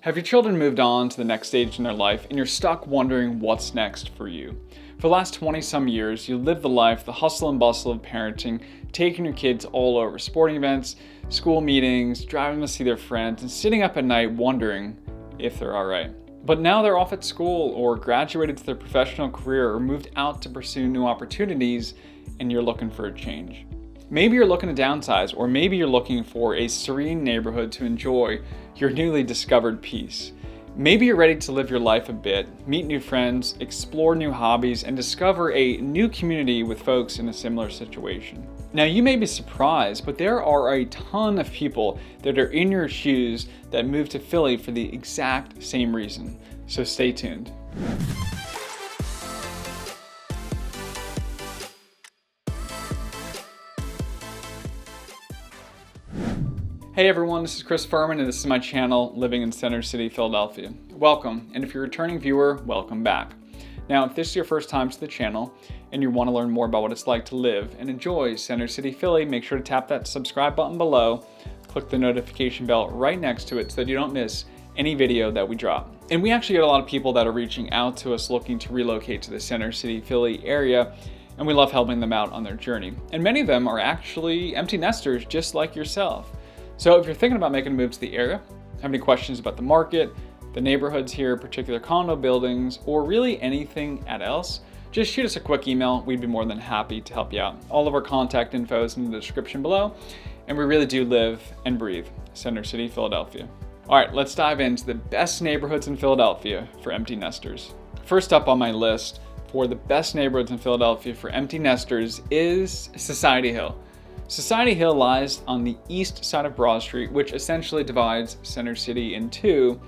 Have your children moved on to the next stage in their life and you're stuck wondering what's next for you? For the last 20 some years, you lived the life, the hustle and bustle of parenting, taking your kids all over sporting events, school meetings, driving to see their friends, and sitting up at night wondering if they're alright. But now they're off at school or graduated to their professional career or moved out to pursue new opportunities and you're looking for a change. Maybe you're looking to downsize, or maybe you're looking for a serene neighborhood to enjoy your newly discovered peace. Maybe you're ready to live your life a bit, meet new friends, explore new hobbies, and discover a new community with folks in a similar situation. Now, you may be surprised, but there are a ton of people that are in your shoes that moved to Philly for the exact same reason. So stay tuned. Hey everyone, this is Fuhrman and this is my channel, Living in Center City Philadelphia. Welcome, and if you're a returning viewer, welcome back. Now, if this is your first time to the channel and you want to learn more about what it's like to live and enjoy Center City Philly, make sure to tap that subscribe button below, click the notification bell right next to it so that you don't miss any video that we drop. And we actually get a lot of people that are reaching out to us looking to relocate to the Center City Philly area, and we love helping them out on their journey. And many of them are actually empty nesters just like yourself. So if you're thinking about making a move to the area, have any questions about the market, the neighborhoods here, particular condo buildings, or really anything else, just shoot us a quick email. We'd be more than happy to help you out. All of our contact info is in the description below, and we really do live and breathe Center City, Philadelphia. All right, let's dive into the best neighborhoods in Philadelphia for empty nesters. First up on my list for the best neighborhoods in Philadelphia for empty nesters is Society Hill. Society Hill lies on the east side of Broad Street, which essentially divides Center City in two,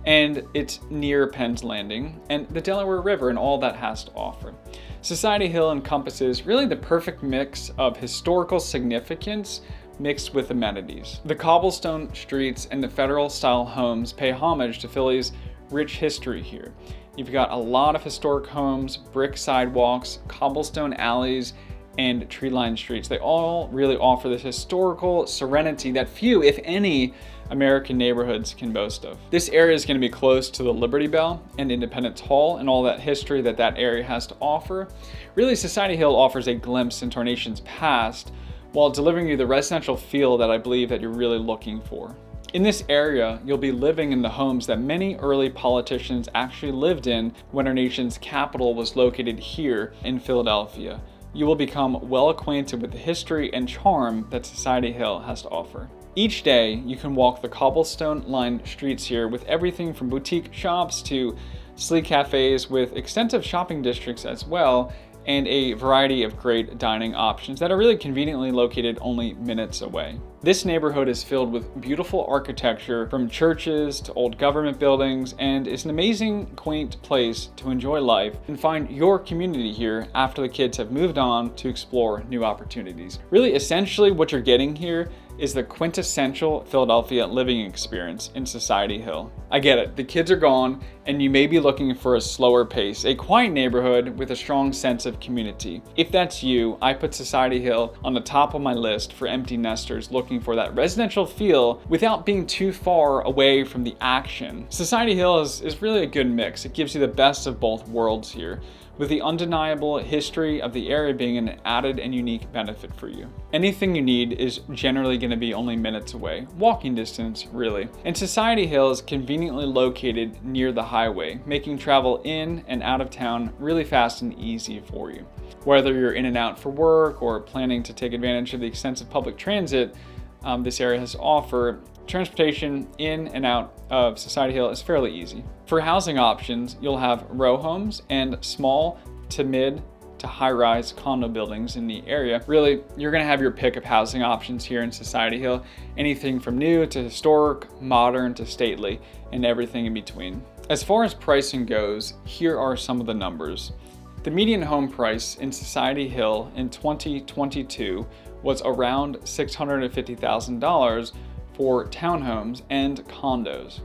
and it's near Penn's Landing and the Delaware River and all that has to offer. Society Hill encompasses really the perfect mix of historical significance mixed with amenities. The cobblestone streets and the federal-style homes pay homage to Philly's rich history here. You've got a lot of historic homes, brick sidewalks, cobblestone alleys, and tree-lined streets. They all really offer this historical serenity that few, if any, American neighborhoods can boast of. This area is going to be close to the Liberty Bell and Independence Hall and all that history that area has to offer. Really, Society Hill offers a glimpse into our nation's past while delivering you the residential feel that I believe that you're really looking for. In this area, you'll be living in the homes that many early politicians actually lived in when our nation's capital was located here in Philadelphia. You will become well acquainted with the history and charm that Society Hill has to offer. Each day, you can walk the cobblestone-lined streets here with everything from boutique shops to sleek cafes with extensive shopping districts as well, and a variety of great dining options that are really conveniently located only minutes away. This neighborhood is filled with beautiful architecture from churches to old government buildings, and is an amazing, quaint place to enjoy life and find your community here after the kids have moved on to explore new opportunities. Really, essentially what you're getting here is the quintessential Philadelphia living experience in Society Hill. I get it, the kids are gone and you may be looking for a slower pace, a quiet neighborhood with a strong sense of community. If that's you, I put Society Hill on the top of my list for empty nesters looking for that residential feel without being too far away from the action. Society Hill is really a good mix. It gives you the best of both worlds here, with the undeniable history of the area being an added and unique benefit for you. Anything you need is generally going to be only minutes away, walking distance really. And Society Hill is conveniently located near the highway, making travel in and out of town really fast and easy for you. Whether you're in and out for work or planning to take advantage of the extensive public transit this area has to offer, transportation in and out of Society Hill is fairly easy. For housing options, you'll have row homes and small to mid to high-rise condo buildings in the area. Really, you're gonna have your pick of housing options here in Society Hill, anything from new to historic, modern to stately, and everything in between. As far as pricing goes, here are some of the numbers. The median home price in Society Hill in 2022 was around $650,000 for townhomes and condos.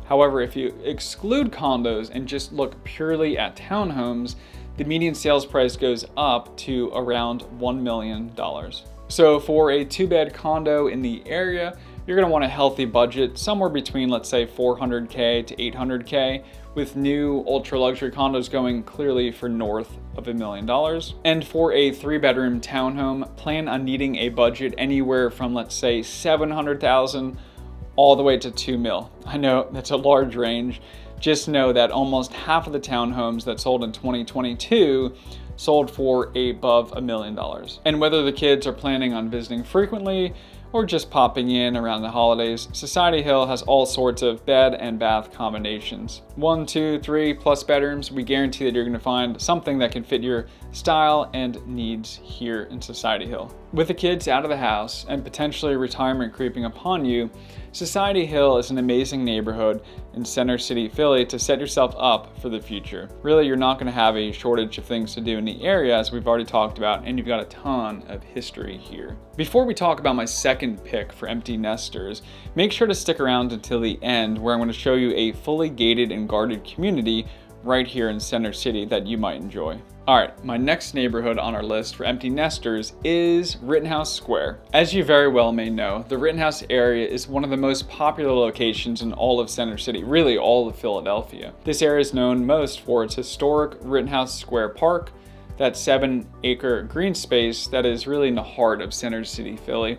However, if you exclude condos and just look purely at townhomes, the median sales price goes up to around $1 million. So for a 2-bed condo in the area, you're going to want a healthy budget somewhere between, let's say, $400K to $800K, with new ultra luxury condos going clearly for north of $1 million. And for a 3-bedroom townhome, plan on needing a budget anywhere from, let's say, $700,000 all the way to $2 million. I know that's a large range. Just know that almost half of the townhomes that sold in 2022 sold for above $1 million. And whether the kids are planning on visiting frequently or just popping in around the holidays, Society Hill has all sorts of bed and bath combinations. 1, 2, 3+ bedrooms. We guarantee that you're going to find something that can fit your style and needs here in Society Hill. With the kids out of the house and potentially retirement creeping upon you, Society Hill is an amazing neighborhood in Center City, Philly to set yourself up for the future. Really, you're not going to have a shortage of things to do in the area, as we've already talked about, and you've got a ton of history here. Before we talk about my second pick for empty nesters, make sure to stick around until the end, where I'm going to show you a fully gated and guarded community right here in Center City that you might enjoy. All right, my next neighborhood on our list for empty nesters is Rittenhouse Square. As you very well may know, the Rittenhouse area is one of the most popular locations in all of Center City, really all of Philadelphia. This area is known most for its historic Rittenhouse Square Park, that 7-acre green space that is really in the heart of Center City, Philly.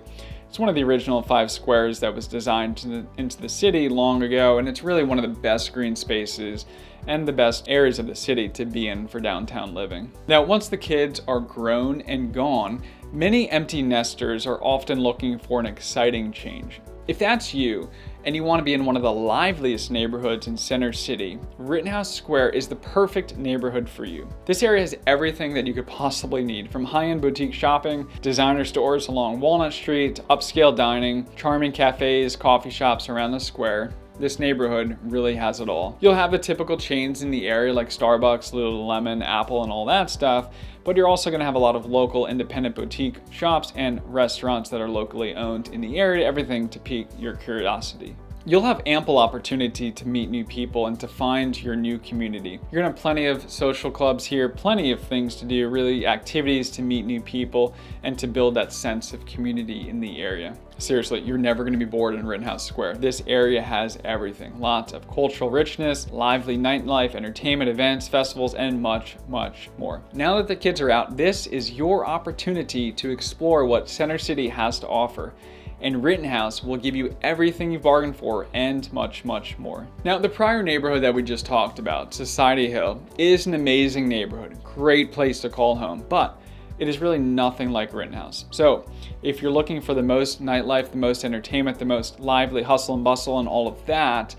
It's one of the original 5 squares that was designed into the city long ago, and it's really one of the best green spaces and the best areas of the city to be in for downtown living. Now, once the kids are grown and gone, many empty nesters are often looking for an exciting change. If that's you, and you want to be in one of the liveliest neighborhoods in Center City, Rittenhouse Square is the perfect neighborhood for you. This area has everything that you could possibly need, from high-end boutique shopping, designer stores along Walnut Street, to upscale dining, charming cafes, coffee shops around the square. This neighborhood really has it all. You'll have the typical chains in the area like Starbucks, Lululemon, Apple, and all that stuff, but you're also going to have a lot of local independent boutique shops and restaurants that are locally owned in the area, everything to pique your curiosity. You'll have ample opportunity to meet new people and to find your new community. You're gonna have plenty of social clubs here, plenty of things to do, really activities to meet new people and to build that sense of community in the area. Seriously, you're never gonna be bored in Rittenhouse Square. This area has everything. Lots of cultural richness, lively nightlife, entertainment, events, festivals, and much, much more. Now that the kids are out, this is your opportunity to explore what Center City has to offer. And Rittenhouse will give you everything you've bargained for and much, much more. Now, the prior neighborhood that we just talked about, Society Hill, is an amazing neighborhood, great place to call home, but it is really nothing like Rittenhouse. So if you're looking for the most nightlife, the most entertainment, the most lively hustle and bustle and all of that,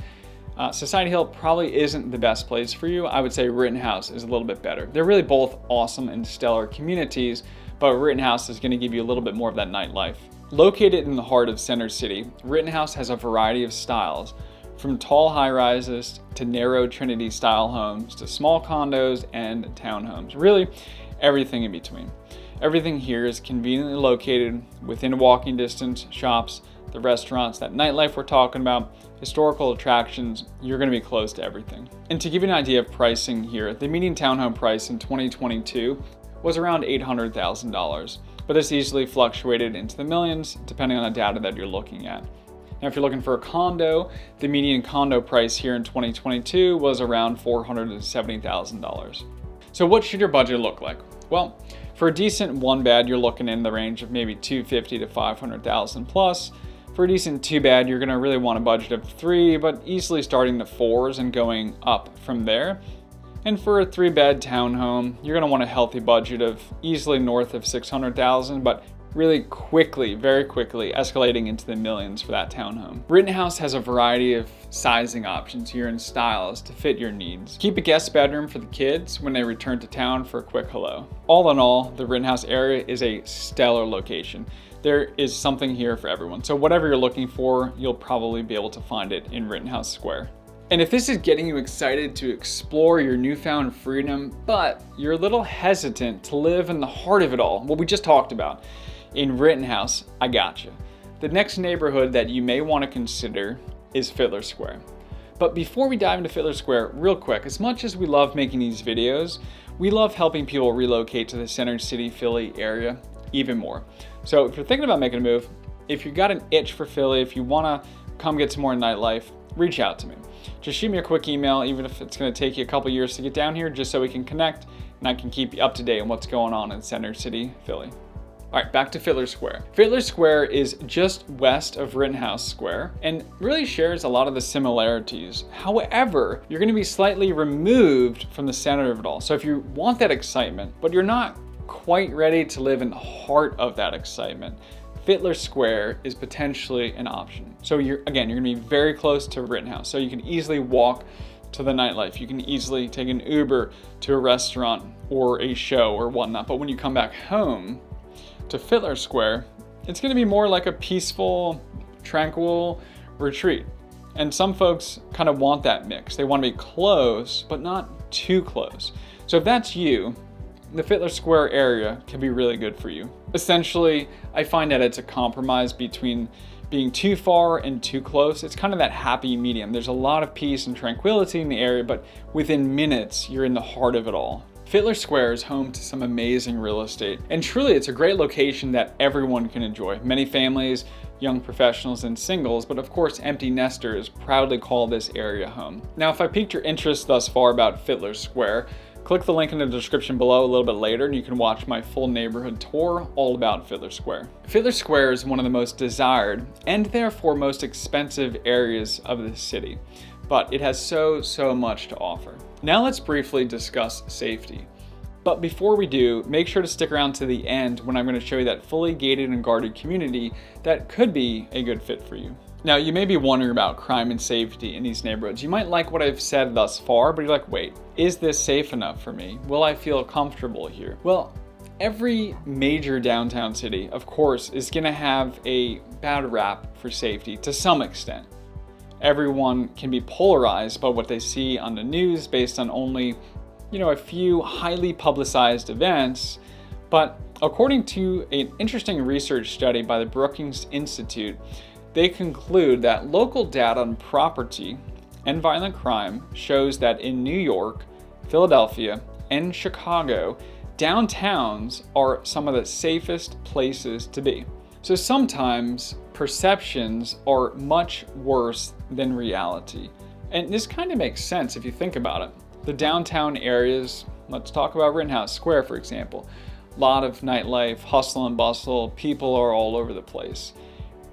Society Hill probably isn't the best place for you. I would say Rittenhouse is a little bit better. They're really both awesome and stellar communities, but Rittenhouse is gonna give you a little bit more of that nightlife. Located in the heart of Center City, Rittenhouse has a variety of styles, from tall high-rises to narrow Trinity-style homes to small condos and townhomes. Really, everything in between. Everything here is conveniently located within walking distance, shops, the restaurants, that nightlife we're talking about, historical attractions. You're going to be close to everything. And to give you an idea of pricing here, the median townhome price in 2022 was around $800,000. But this easily fluctuated into the millions depending on the data that you're looking at. Now, if you're looking for a condo, the median condo price here in 2022 was around $470,000. So what should your budget look like? Well, for a decent 1-bed, you're looking in the range of maybe $250,000 to $500,000 plus. For a decent 2-bed, you're gonna really want a budget of 3, but easily starting to 4s and going up from there. And for a 3-bed townhome, you're gonna want a healthy budget of easily north of $600,000, but really quickly, very quickly escalating into the millions for that townhome. Rittenhouse has a variety of sizing options here and styles to fit your needs. Keep a guest bedroom for the kids when they return to town for a quick hello. All in all, the Rittenhouse area is a stellar location. There is something here for everyone. So whatever you're looking for, you'll probably be able to find it in Rittenhouse Square. And if this is getting you excited to explore your newfound freedom, but you're a little hesitant to live in the heart of it all, what we just talked about, in Rittenhouse, I got you. The next neighborhood that you may want to consider is Fitler Square. But before we dive into Fitler Square, real quick, as much as we love making these videos, we love helping people relocate to the Center City, Philly area even more. So if you're thinking about making a move, if you got an itch for Philly, if you want to come get some more nightlife, reach out to me. Just shoot me a quick email, even if it's going to take you a couple years to get down here, just so we can connect and I can keep you up to date on what's going on in Center City, Philly. All right, back to Fitler Square. Fitler Square is just west of Rittenhouse Square and really shares a lot of the similarities. However, you're going to be slightly removed from the center of it all. So if you want that excitement, but you're not quite ready to live in the heart of that excitement, Fitler Square is potentially an option. So you're going to be very close to Rittenhouse. So you can easily walk to the nightlife. You can easily take an Uber to a restaurant or a show or whatnot. But when you come back home to Fitler Square, it's going to be more like a peaceful, tranquil retreat. And some folks kind of want that mix. They want to be close, but not too close. So if that's you, the Fitler Square area can be really good for you. Essentially, I find that it's a compromise between being too far and too close. It's kind of that happy medium. There's a lot of peace and tranquility in the area, but within minutes, you're in the heart of it all. Fitler Square is home to some amazing real estate, and truly it's a great location that everyone can enjoy. Many families, young professionals, and singles, but of course empty nesters proudly call this area home. Now, if I piqued your interest thus far about Fitler Square, click the link in the description below a little bit later and you can watch my full neighborhood tour all about Fitler Square. Fitler Square is one of the most desired and therefore most expensive areas of the city, but it has so much to offer. Now let's briefly discuss safety. But before we do, make sure to stick around to the end when I'm going to show you that fully gated and guarded community that could be a good fit for you. Now, you may be wondering about crime and safety in these neighborhoods. You might like what I've said thus far, but you're like, wait, is this safe enough for me? Will I feel comfortable here? Well, every major downtown city, of course, is going to have a bad rap for safety to some extent. Everyone can be polarized by what they see on the news based on only, a few highly publicized events. But according to an interesting research study by the Brookings Institute, they conclude that local data on property and violent crime shows that in New York, Philadelphia, and Chicago, downtowns are some of the safest places to be. So sometimes perceptions are much worse than reality. And this kind of makes sense if you think about it. The downtown areas, let's talk about Rittenhouse Square, for example. A lot of nightlife, hustle and bustle, people are all over the place.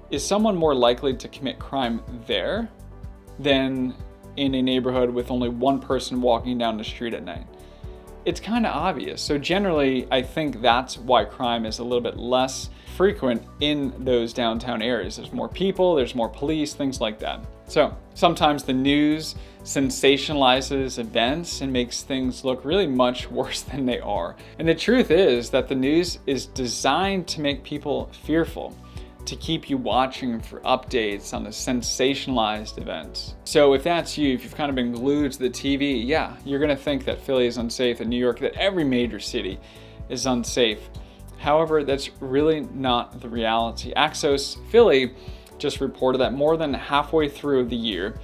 Is someone more likely to commit crime there than in a neighborhood with only one person walking down the street at night? It's kind of obvious. So generally, I think that's why crime is a little bit less frequent in those downtown areas. There's more people, there's more police, things like that. So sometimes the news sensationalizes events and makes things look really much worse than they are. And the truth is that the news is designed to make people fearful, to keep you watching for updates on the sensationalized events. So if that's you, if you've kind of been glued to the TV, yeah, you're gonna think that Philly is unsafe, that New York, that every major city is unsafe. However, that's really not the reality. Axios Philly just reported that more than halfway through the year,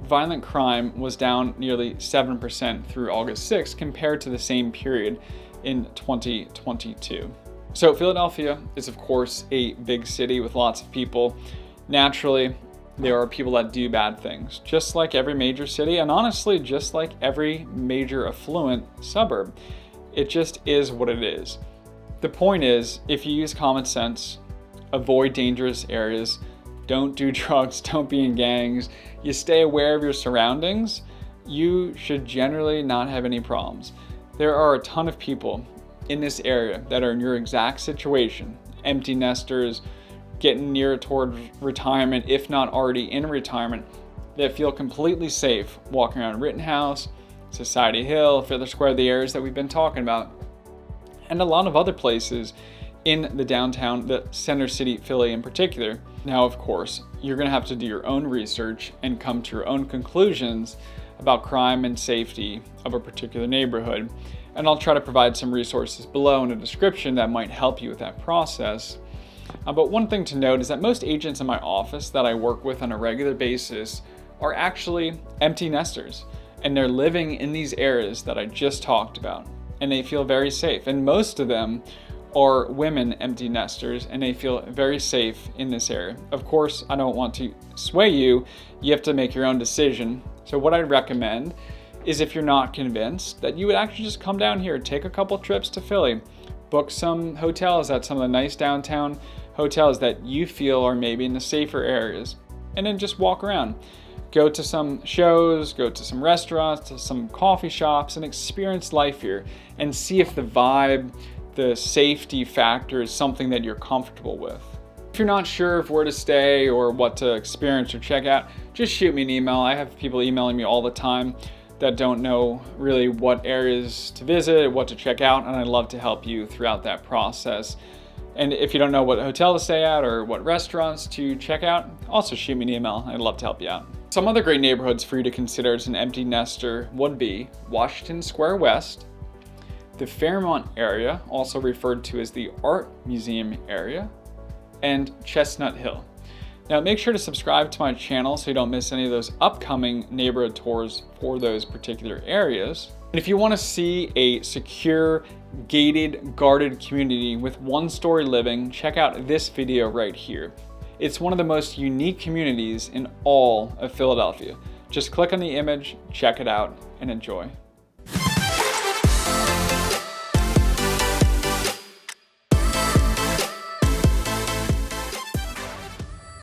violent crime was down nearly 7% through August 6th compared to the same period in 2022. So Philadelphia is of course a big city with lots of people. Naturally, there are people that do bad things, just like every major city, and honestly, just like every major affluent suburb. It just is what it is. The point is, if you use common sense, avoid dangerous areas, don't do drugs, don't be in gangs, you stay aware of your surroundings, you should generally not have any problems. There are a ton of people in this area that are in your exact situation, empty nesters, getting near toward retirement, if not already in retirement, that feel completely safe walking around Rittenhouse, Society Hill, Fitler Square, the areas that we've been talking about, and a lot of other places in the downtown, the Center City Philly in particular. Now, of course, you're gonna have to do your own research and come to your own conclusions about crime and safety of a particular neighborhood. And I'll try to provide some resources below in a description that might help you with that process. But one thing to note is that most agents in my office that I work with on a regular basis are actually empty nesters, and they're living in these areas that I just talked about, and they feel very safe. And most of them are women empty nesters, and they feel very safe in this area. Of course, I don't want to sway you. You have to make your own decision. So what I'd recommend is, if you're not convinced, that you would actually just come down here, take a couple trips to Philly, book some hotels at some of the nice downtown hotels that you feel are maybe in the safer areas, and then just walk around. Go to some shows, go to some restaurants, to some coffee shops, and experience life here and see if the vibe, the safety factor is something that you're comfortable with. If you're not sure of where to stay or what to experience or check out, just shoot me an email. I have people emailing me all the time that don't know really what areas to visit, what to check out, and I'd love to help you throughout that process. And if you don't know what hotel to stay at or what restaurants to check out, also shoot me an email. I'd love to help you out. Some other great neighborhoods for you to consider as an empty nester would be Washington Square West, the Fairmont area, also referred to as the Art Museum area, and Chestnut Hill. Now make sure to subscribe to my channel so you don't miss any of those upcoming neighborhood tours for those particular areas. And if you want to see a secure, gated, guarded community with one-story living, check out this video right here. It's one of the most unique communities in all of Philadelphia. Just click on the image, check it out, and enjoy.